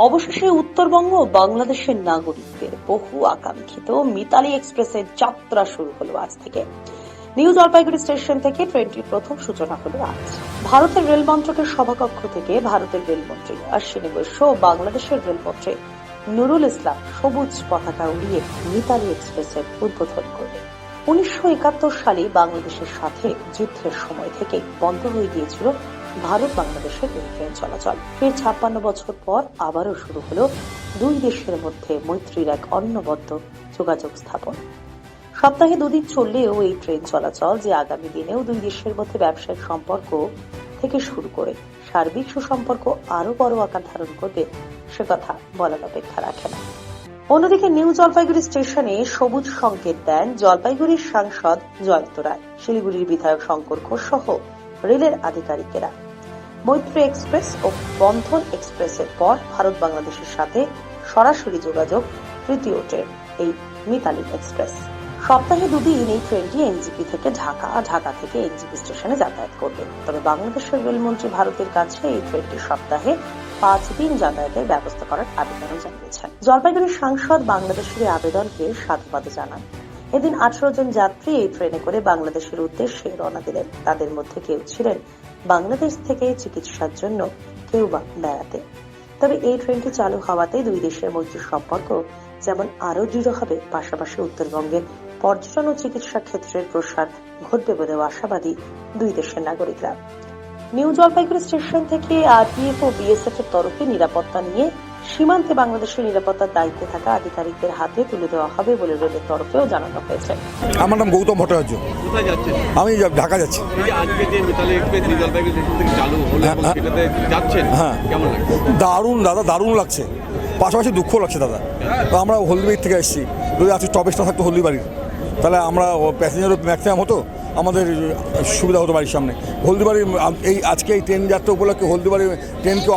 অবশেষে উত্তরবঙ্গ ও বাংলাদেশের নাগরিকদের বহু আকাঙ্ক্ষিত মিতালি এক্সপ্রেসের যাত্রা শুরু হলো আজ থেকে। নিউ জলপাইগুড়ি স্টেশন থেকে ট্রেনটির প্রথম সূচনা হলো আজ। ভারতের রেল মন্ত্রকের সভাকক্ষ থেকে ভারতের রেলমন্ত্রী অশ্বিনী বৈশ্য ও বাংলাদেশের রেলমন্ত্রী নুরুল ইসলাম সবুজ পতাকা উড়িয়ে মিতালি এক্সপ্রেসের উদ্বোধন করলেন। 1971 সালে বাংলাদেশের সাথে যুদ্ধের সময় থেকে বন্ধ হয়ে গিয়েছিল ভারত বাংলাদেশের এই ট্রেন চলাচল। এর 56 বছর পর আবারও শুরু হলো দুই দেশের মধ্যে মৈত্রীর এক অনবদ্য যোগাযোগ স্থাপন। সপ্তাহে 2 দিন চললেও এই ট্রেন চলাচল যে আগামী দিনেও দুই দেশের মধ্যে ব্যবসায়িক সম্পর্ক থেকে শুরু করে সার্বিক সুসম্পর্ক আরো বড় আকার ধারণ করবে সে কথা বলার অপেক্ষা রাখে না। অন্যদিকে নিউ জলপাইগুড়ি স্টেশনে সবুজ সংকেত দেন জলপাইগুড়ির সাংসদ জয়ন্ত রায়, শিলিগুড়ির বিধায়ক শঙ্কর ঘোষ সহ রেলের আধিকারিকেরা। মৈত্রী এক্সপ্রেস ও বন্ধন এক্সপ্রেসের পর ভারত বাংলাদেশের সাথে সরাসরি যোগাযোগ তৃতীয় ট্রেন এই মিতালি এক্সপ্রেস। সপ্তাহে 2 দিন এই ট্রেনটি এনজিপি থেকে ঢাকা থেকে এনজিপি স্টেশনে যাতায়াত করবে। তবে বাংলাদেশের রেলমন্ত্রী ভারতের কাছে এই ট্রেনটি সপ্তাহে 5 দিন যাতায়াতের ব্যবস্থা করার আবেদনও জানিয়েছেন। জলপাইগুড়ির সাংসদ বাংলাদেশের আবেদনকে সাধুবাদ জানান। এদিন 18 জন যাত্রী এই ট্রেনে করে বাংলাদেশের উদ্দেশ্যে রওনা দিলেন। তাদের মধ্যে কেউ ছিলেন বাংলাদেশ থেকে চিকিৎসার জন্য, কেউ বা বেড়াতে। তবে এই ট্রেনটি চালু হওয়াতে দুই দেশের মৈত্রীর সম্পর্ক যেমন আরো দৃঢ় হবে, পাশাপাশি উত্তরবঙ্গের পর্যটন ও চিকিৎসা ক্ষেত্রের প্রসার ঘটবে বলেও আশাবাদী দুই দেশের নাগরিকরা। নিউ জলপাইগুড়ি স্টেশন থেকে আরপিএফ ও বিএসএফ এর তরফে নিরাপত্তা নিয়ে সীমান্তে বাংলাদেশের নিরাপত্তার দায়িত্বে থাকা আধিকারিকদের হাতে তুলে দেওয়া হবে বলে রেলের তরফেও জানানো হয়েছে। আমার নাম গৌতম ভট্টাচার্য। কোথায় যাচ্ছেন? আমি ঢাকা যাচ্ছি। আজকে যে Mitali express new Jalpaiguri station থেকে চালু হলো এবং সেটাতে যাচ্ছেন, কেমন লাগছে? দারুণ দাদা, দারুণ লাগছে, পাশাপাশি দুঃখ লাগছে দাদা। তো আমরা হলদিবাড়ি থেকে এসেছি, যদি আজকে স্টপেজটা থাকতো হলদিবাড়ির, তাহলে আমরা প্যাসেঞ্জারও ম্যাক্সিমাম হতো, আমাদের সুবিধা হতো বাড়ির সামনে। হলদিবাড়ির আজকে এই ট্রেন যাত্রা উপলক্ষে হলদিবাড়ির ট্রেনকে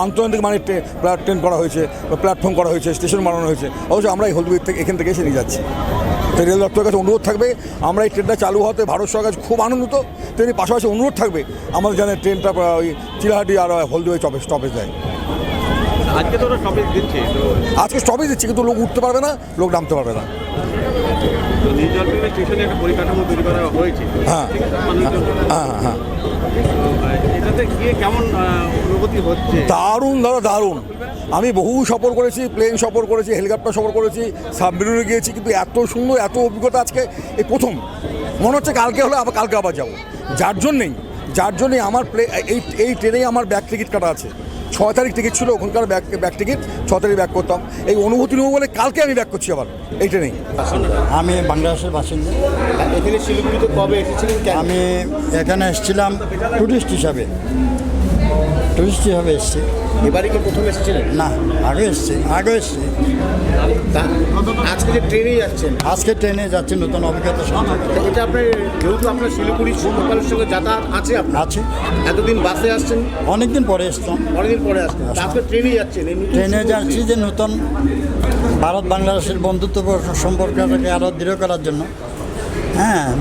আন্তর্জাতিক মানের ট্রেন করা হয়েছে, প্ল্যাটফর্ম করা হয়েছে, স্টেশন বানানো হয়েছে। অবশ্যই আমরা এই হলদিবাড়ি থেকে এখান থেকে এসে নিয়ে যাচ্ছি। তো রেল দপ্তরের কাছে অনুরোধ থাকবে, আমরা এই ট্রেনটা চালু হতে ভারত সরকার খুব আনন্দিত। তেমনি পাশাপাশি অনুরোধ থাকবে আমাদের যেন ট্রেনটা ওই চিলাহাটি আর হলদিবাড়ি স্টপেজ দেয়। আজকে তো ওরা স্টপেজ দিচ্ছে, আজকে স্টপেজ দিচ্ছে, কিন্তু লোক উঠতে পারবে না, লোক নামতে পারবে না। তো নিউ জলপাইগুড়ি স্টেশনে একটা পরিকাঠামো তৈরি করা হয়েছে। হ্যাঁ হ্যাঁ হ্যাঁ, এটাতে গিয়ে কেমন অনুভূতি হচ্ছে? দারুণ দাদা, দারুণ। আমি বহু সফর করেছি, প্লেন সফর করেছি, হেলিকপ্টার সফর করেছি, সাবমেরিনে গিয়েছি, কিন্তু এত সুন্দর, এত অভিজ্ঞতা আজকে এই প্রথম। মনে হচ্ছে কালকে হলে কালকে আবার যাবো। যার জন্যেই আমার এই ট্রেনেই আমার ব্যাক টিকিট কাটা আছে। 6 তারিখ টিকিট ছিল ওখানকার ব্যাক টিকিট, 6 তারিখ ব্যাক করতাম। এই অনুভূতি নেব বলে কালকে আমি ব্যাক করছি আবার এই ট্রেনেই। আমি বাংলাদেশের বাসিন্দা। এখানে শিলিগুড়িতে কবে এসেছিলেন? আমি এখানে এসেছিলাম টুরিস্ট হিসাবে এসেছি। এবারে কি প্রথম এসেছিলেন? না, আগে এসেছি। আজকে যে ট্রেনে যাচ্ছেন? আজকে ট্রেনে যাচ্ছি, নতুন অভিজ্ঞতা সঞ্চয় করে। এটা আপনার, যেহেতু আপনার শিলিগুড়ি লোকালের সঙ্গে যাতায়াত আছে আপনার? আছে। এতদিন বাসে আসছেন? অনেকদিন পরে এসলাম। অনেকদিন পরে আসছেন, আজকে ট্রেনে যাচ্ছেন? ট্রেনে যাচ্ছি যে নতুন ভারত বাংলাদেশের বন্ধুত্ব সম্পর্কটাকে আরও দৃঢ় করার জন্য,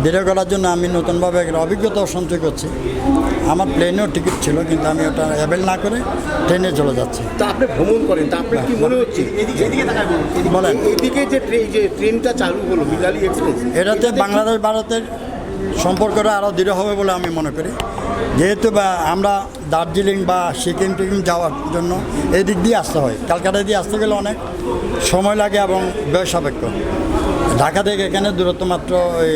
দৃঢ় করার জন্য আমি নতুনভাবে একটা অভিজ্ঞতাও সঞ্চয় করছি। আমার প্লেনেও টিকিট ছিল, কিন্তু আমি ওটা অ্যাভেল না করে ট্রেনে চলে যাচ্ছি। তা আপনি ভ্রমণ করেন, তা আপনার কি মনে হচ্ছে? বলেন। এদিকে যে ট্রেনটা চালু হলো মিতালি এক্সপ্রেস, এটাতে বাংলাদেশ ভারতের সম্পর্কটা আরও দৃঢ় হবে বলে আমি মনে করি। যেহেতু আমরা দার্জিলিং বা সিকিম টিকিম যাওয়ার জন্য এই দিক দিয়ে আসতে হয়, ক্যালকাটা দিয়ে আসতে গেলে অনেক সময় লাগে এবং ব্যয় সাপেক্ষ। ঢাকা থেকে এখানে দূরত্ব মাত্র ওই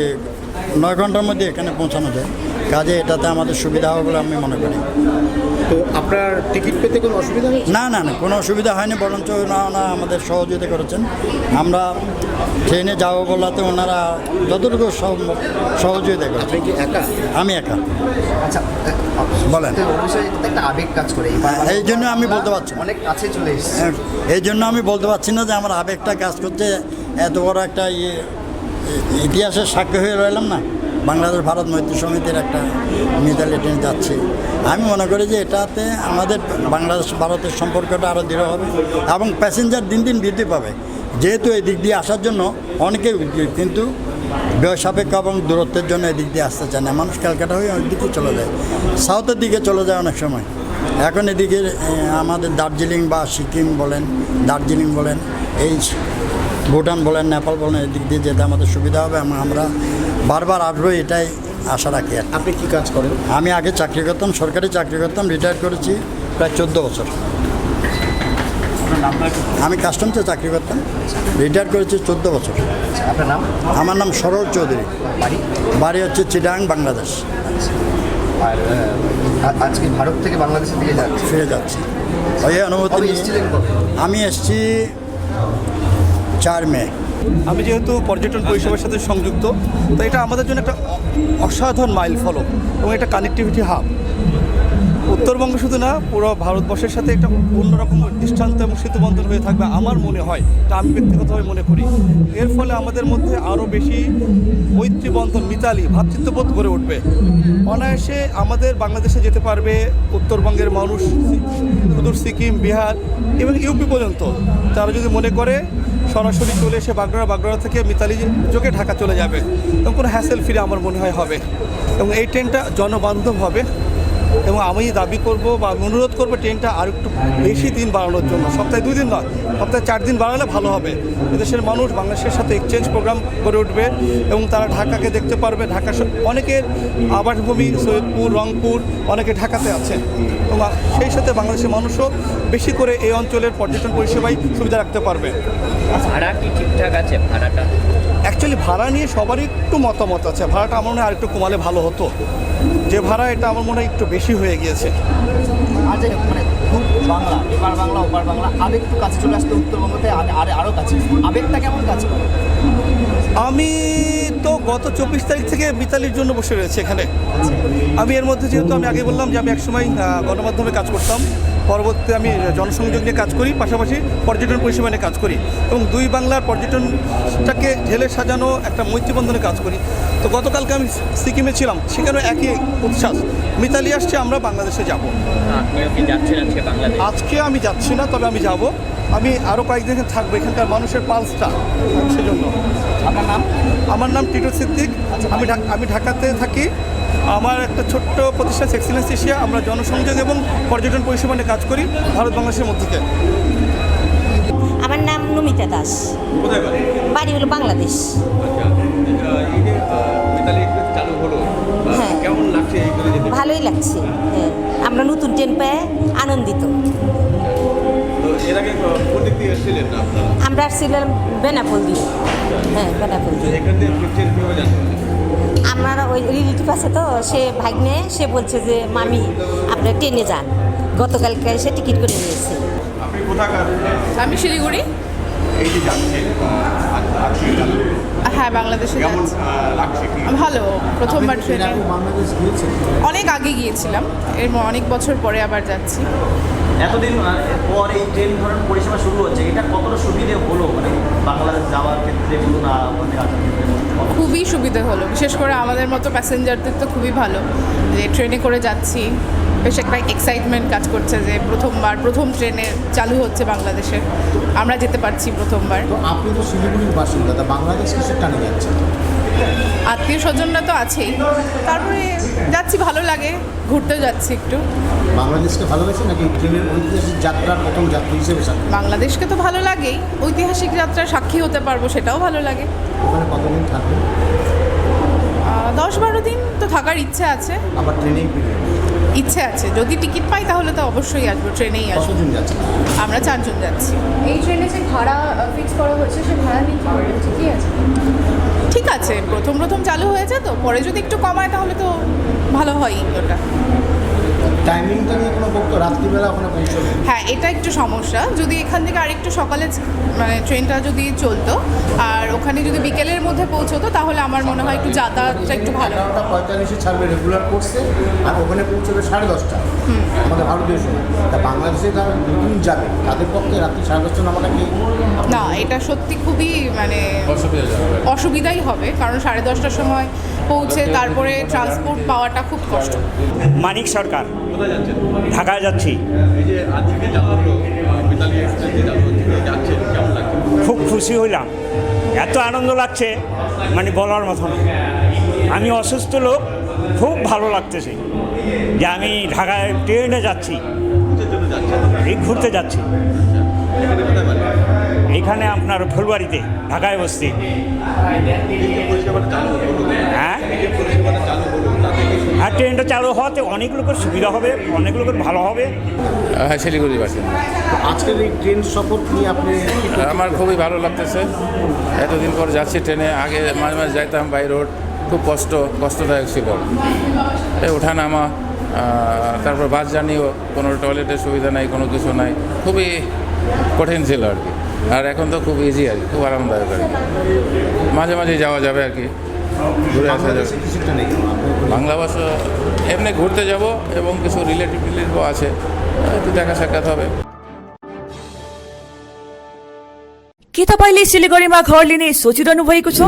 9 ঘন্টার মধ্যে এখানে পৌঁছানো যায়। কাজে এটাতে আমাদের সুবিধা হবে বলে আমি মনে করি। তো আপনার টিকিট পেতে কোনো অসুবিধা নেই? না, কোনো অসুবিধা হয়নি, বরঞ্চ ওনারা আমাদের সহযোগিতা করেছেন। আমরা ট্রেনে যাবো বলাতে ওনারা যতটুকু সহযোগিতা করেছেন। আপনি কি একা? আমি একা। আচ্ছা, বলেন। একটা আবেগ কাজ করে, এই জন্য আমি বলতে পারছি অনেক কাছে চলে এসেছি। এই জন্য আমি বলতে পারছি না যে আমার আবেগটা কাজ করছে। এত বড় একটা ইতিহাসের সাক্ষী হয়ে রইলাম না, বাংলাদেশ ভারত মৈত্রী সমিতির একটা মিতালি ট্রেন যাচ্ছে। আমি মনে করি যে এটাতে আমাদের বাংলাদেশ ভারতের সম্পর্কটা আরও দৃঢ় হবে এবং প্যাসেঞ্জার দিন দিন বৃদ্ধি পাবে। যেহেতু এই দিক দিয়ে আসার জন্য অনেকেই উদ্যোগ, কিন্তু ব্যয় সাপেক্ষ এবং দূরত্বের জন্য এদিক দিয়ে আসতে চায় না। মানুষ ক্যালকাটা হয়ে অনেক দিকে চলে যায়, সাউথের দিকে চলে যায় অনেক সময়। এখন এদিকে আমাদের দার্জিলিং বা সিকিম বলেন, দার্জিলিং বলেন, এই ভুটান বলেন, নেপাল বলেন, এদিক দিয়ে যেতে আমাদের সুবিধা হবে এবং আমরা বারবার আসবো এটাই আশা রাখি আর কি। আপনি কি কাজ করেন? আমি আগে চাকরি করতাম, সরকারি চাকরি করতাম, রিটায়ার করেছি প্রায় 14 বছর। আমি কাস্টমসে চাকরি করতাম, রিটায়ার করেছি 14 বছর। আপনার নাম? আমার নাম সরোজ চৌধুরী, বাড়ি? বাড়ি হচ্ছে চিটাং, বাংলাদেশ। আর আজকে ভারত থেকে বাংলাদেশের দিকে যাচ্ছে। ফিরে যাচ্ছি ওই অনুমতি কবে নিয়ে। এসেছিলেন কবে? আমি এসেছি 4 মে। আমি যেহেতু পর্যটন পরিষেবার সাথে সংযুক্ত, তো এটা আমাদের জন্য একটা অসাধারণ মাইল ফলক এবং একটা কানেক্টিভিটি হাব। উত্তরবঙ্গ শুধু না, পুরো ভারতবর্ষের সাথে একটা অন্যরকম দৃষ্টান্ত এবং সেতুবন্ধন হয়ে থাকবে আমার মনে হয়, এটা আমি ব্যক্তিগতভাবে মনে করি। এর ফলে আমাদের মধ্যে আরও বেশি মৈত্রীবন্ধন, মিতালি, ভ্রাতৃত্ববোধ গড়ে উঠবে। অনায়াসে আমাদের বাংলাদেশে যেতে পারবে উত্তরবঙ্গের মানুষ, সুদূর সিকিম, বিহার এবং ইউপি পর্যন্ত। তারা যদি মনে করে সরাসরি চলে এসে বাগড়া থেকে মিতালি যোগে ঢাকা চলে যাবে এবং কোনো হ্যাসেল ফিরে আমার মনে হয় হবে। এবং এই ট্রেনটা জনবান্ধব হবে এবং আমি দাবি করব বা আমি অনুরোধ করবো ট্রেনটা আর একটু বেশি দিন বাড়ানোর জন্য। সপ্তাহে 2 দিন নয়, সপ্তাহে 4 দিন বাড়ালে ভালো হবে। এদেশের মানুষ বাংলাদেশের সাথে এক্সচেঞ্জ প্রোগ্রাম করে উঠবে এবং তারা ঢাকাকে দেখতে পারবে। ঢাকা অনেকের আবাসভূমি সৈয়দপুর, রংপুর, অনেকে ঢাকাতে আছে এবং সেই সাথে বাংলাদেশের মানুষও বেশি করে এই অঞ্চলের পর্যটন পরিষেবায় সুবিধা রাখতে পারবে। ভাড়া কি ঠিকঠাক আছে? ভাড়াটা অ্যাকচুয়ালি ভাড়া নিয়ে সবারই একটু মতামত আছে। ভাড়াটা আমার মনে হয় আরেকটু কমালে ভালো হতো। যে ভাড়া, এটা আমার মনে হয় একটু বেশি হয়ে গিয়েছে। আজ মানে খুব বাংলা, এবার বাংলা ওপার বাংলা, আবেগ একটু কাছে চলে আসতে উত্তরবঙ্গতে আরও কাছে। আবেগটা কেমন কাজ করে? আমি তো গত 24 তারিখ থেকে মিতালির জন্য বসে রয়েছে এখানে। আমি এর মধ্যে যেহেতু আমি আগে বললাম যে আমি একসময় গণমাধ্যমে কাজ করতাম, পরবর্তীতে আমি জনসংযোগ নিয়ে কাজ করি, পাশাপাশি পর্যটন পরিষেবা নিয়ে কাজ করি এবং 2 বাংলার পর্যটনটাকে ঢেলে সাজানো একটা মৈত্রীবন্ধনে কাজ করি। তো গতকালকে আমি সিকিমে ছিলাম, সেখানেও একই উচ্ছ্বাস। মিতালি আসছে, আমরা বাংলাদেশে যাব। আপনিও কি যাচ্ছেন আজকে বাংলাদেশ? আজকে আমি যাচ্ছি না, তবে আমি যাব। আমি আরও কয়েকদিন এখানে থাকবো, এখানকার মানুষের পালসটা সেজন্য। আপনার নাম? আমার নাম টিটু সিদ্দিক। আমি ঢাকাতে থাকি। আমার একটা ছোট্ট প্রতিষ্ঠান এক্সিলেন্স এশিয়া। আমরা জনসংযোগ এবং পর্যটন পরিষেবা নিয়ে কাজ করি ভারত বাংলাদেশের মধ্যে। আমার নাম নমিতা দাস, কোথায় বাড়ি? বাড়ি হলো বাংলাদেশ। আচ্ছা, এই যে মিতালি এক্সপ্রেস চালু হলো, হ্যাঁ। কেমন লাগছে এই করে যেতে? ভালোই লাগছে, হ্যাঁ। আমরা নতুন ট্রেন পেয়ে আনন্দিত। তো এর আগে কোন দিক দিয়ে এসেছিলেন আপনারা? আমরা আসছিলাম বেনাপোল দিয়ে, হ্যাঁ বেনাপোল দিয়ে। এখান থেকে ফিরছেন কীভাবে জানতে পারলেন? আমার ওই রিলেটিভ আছে তো, সে ভাগ্নে, সে বলছে যে মামি আপনারা ট্রেনে যান। গতকালকে এসে টিকিট করে নিয়েছে। আপনি কোথাকার? আমি শিলিগুড়ি। এই যে যাচ্ছেন আজকে চালু হলো, হ্যাঁ, বাংলাদেশে কেমন যাচ্ছি। লাগছে কি? ভালো, প্রথমবার ট্রেনে। অনেক আগে গিয়েছিলাম, এর অনেক বছর পরে আবার যাচ্ছি। এতদিন পর এই ট্রেন ধরনের পরিষেবা শুরু হচ্ছে, এটা কতটা সুবিধে হলো মানে বাংলাদেশ যাওয়ার ক্ষেত্রে বলুন, মানে আসার ক্ষেত্রে বলুন? খুবই সুবিধে হলো, বিশেষ করে আমাদের মতো প্যাসেঞ্জারদের তো খুবই ভালো যে ট্রেনে করে যাচ্ছি। বেশ একটা এক্সাইটমেন্ট কাজ করছে যে প্রথম ট্রেনে চালু হচ্ছে বাংলাদেশে, আমরা যেতে পারছি প্রথমবার। তো আপনি তো শিলিগুড়ির বাসিন্দা, তা বাংলাদেশ কিসের টানে যাচ্ছেন? আত্মীয় স্বজনরা তো আছেই, তারপরে যাচ্ছি, ভালো লাগে, ঘুরতে যাচ্ছি একটু। বাংলাদেশকে ভালোবাসেন নাকি ট্রেনের ঐতিহাসিক যাত্রার প্রথম যাত্রী হিসেবে সাথে? বাংলাদেশকে তো ভালো লাগেই, ঐতিহাসিক যাত্রার সাক্ষী হতে পারবো সেটাও ভালো লাগে। ওখানে কতদিন থাকবেন? 10-12 দিন তো থাকার ইচ্ছে আছে। আবার ট্রেনেই ফিরবেন? ইচ্ছে আছে, যদি টিকিট পাই তাহলে তো অবশ্যই আসবো, ট্রেনেই আসবো। কতদিন যাচ্ছেন? আমরা 4 জন যাচ্ছি। এই ট্রেনে যে ভাড়া ফিক্স করা হয়েছে, সে ভাড়া নিয়ে ঠিকই আছে? ঠিক আছে, প্রথম চালু হয়েছে তো, পরে যদি একটু কমায় তাহলে তো ভালো হয় ওটা। টাইমিংটা নিয়ে কোনো বক্তব্য? রাত্রিবেলা ওখানে পৌঁছবেন? হ্যাঁ, এটা একটু সমস্যা। যদি এখান থেকে আরেকটু সকালে মানে ট্রেনটা যদি চলতো আর ওখানে যদি বিকেলের মধ্যে পৌঁছতো, তাহলে আমার মনে হয় একটু যাতায়াতটা একটু ভালো। 11:45 ছাড়বে রেগুলার কোর্সে, আর ওখানে পৌঁছবে 10:30 আমাদের ভারতীয় সময়। তা বাংলাদেশে যারা নতুন যাবে তাদের পক্ষে রাত্রি 10:30 নামাটা কি? না, এটা সত্যি খুবই মানে অসুবিধাই হবে, কারণ 10:30টার সময় পৌঁছে তারপরে ট্রান্সপোর্ট পাওয়াটা খুব কষ্ট। মানিক সরকার, কোথায় যাচ্ছেন? ঢাকায় যাচ্ছি। এই যে আজকে চালু হলো মিতালি এক্সপ্রেস যে চালু হচ্ছে, যাচ্ছেন কেমন লাগছে? খুব খুশি হইলাম, এত আনন্দ লাগছে মানে বলার মতো না। আমি অসুস্থ লোক, খুব ভালো লাগতেছে। যে আমি ঢাকায় ট্রেনে যাচ্ছি, এই ঘুরতে যাচ্ছি। এখানে কোথায় বাড়ি? এইখানে আপনার ফুলবাড়িতে, ঢাকায় বসছি। পরিষেবাটা চালু হলো, হ্যাঁ, পরিষেবাটা চালু হলো, তাতে কি আর ট্রেনটা চালু হওয়াতে অনেক লোকের সুবিধা হবে, অনেক লোকের ভালো হবে। হ্যাঁ, শিলিগুড়ি বাসিন্দা। আজকের এই ট্রেন সফর নিয়ে আপনি আমার খুবই ভালো লাগতেছে। এতদিন পর যাচ্ছি ট্রেনে। আগে মাঝে মাঝে যাইতাম বাই রোড, খুব কষ্টদায়ক ছিল এই ওঠা নামা। তারপর বাস জার্নিও কোনো টয়লেটের সুবিধা নাই, কোনো কিছু নাই, খুবই কঠিন ছিল আর কি। আর এখন তো খুব ইজি আর কি, খুব আরামদায়ক আর কি। মাঝে মাঝে যাওয়া যাবে আর কি, ঘুরে আসা যাবে। কিছুটা নেই বাংলা ভাষা এমনি ঘুরতে যাব এবং কিছু রিলেটিভ আছে, একটু দেখা সাক্ষাৎ হবে। के तपाईँले सिलगढीमा घर लिने सोचिरहनु भएको छ?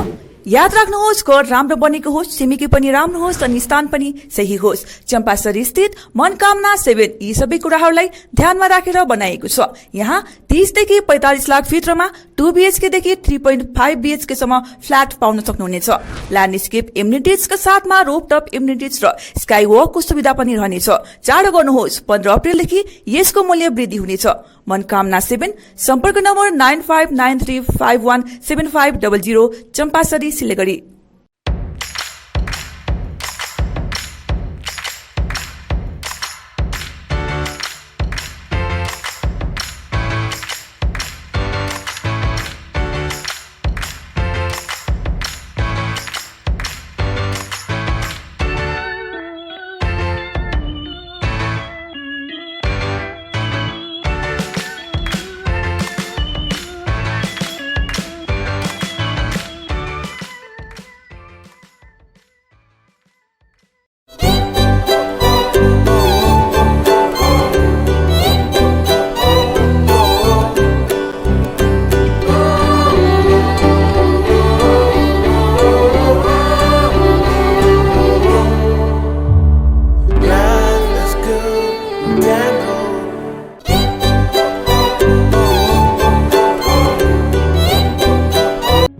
याद राख्नुहोस्, घर राम्रो बनेको होस्, छिमेकी पनि राम्रो होस् अनि स्थान पनि सही होस्। चम्पासरी स्थित मनकामना 7 यी सबै कुराहरूलाई ध्यानमा राखेर बनाएको छ। यहाँ 30 देखि 45 लाख भित्रमा 2 BHK देखि 3.5 BHK सम्म फ्ल्याट पाउन सक्नुहुनेछ। ल्यान्डस्केप इम्युनिटिजका साथमा रोपटप इम्युनिटिज र स्काई वकको सुविधा पनि रहनेछ। चाँडो गर्नुहोस्, 15 अप्रिलदेखि यसको मूल्य वृद्धि हुनेछ। मनकामना 7, सम्पर्क नम्बर 9593517500, चम्पासरी, सिलगढी।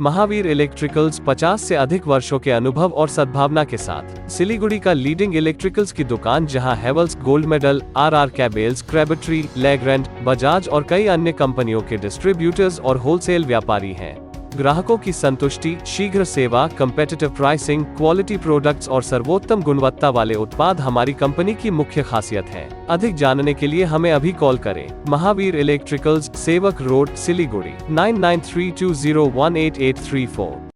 महावीर इलेक्ट्रिकल्स 50 से अधिक वर्षों के अनुभव और सद्भावना के साथ सिलीगुड़ी का लीडिंग इलेक्ट्रिकल्स की दुकान, जहां Havells gold medal, RR cables, Crabtree, Legrand, Bajaj और कई अन्य कंपनियों के डिस्ट्रीब्यूटर्स और होलसेल व्यापारी हैं। ग्राहकों की संतुष्टि, शीघ्र सेवा, कम्पेटिटिव प्राइसिंग, क्वालिटी प्रोडक्ट्स और सर्वोत्तम गुणवत्ता वाले उत्पाद हमारी कंपनी की मुख्य खासियत है। अधिक जानने के लिए हमें अभी कॉल करें। महावीर इलेक्ट्रिकल्स, सेवक रोड, सिलीगुड़ी, 9932018834।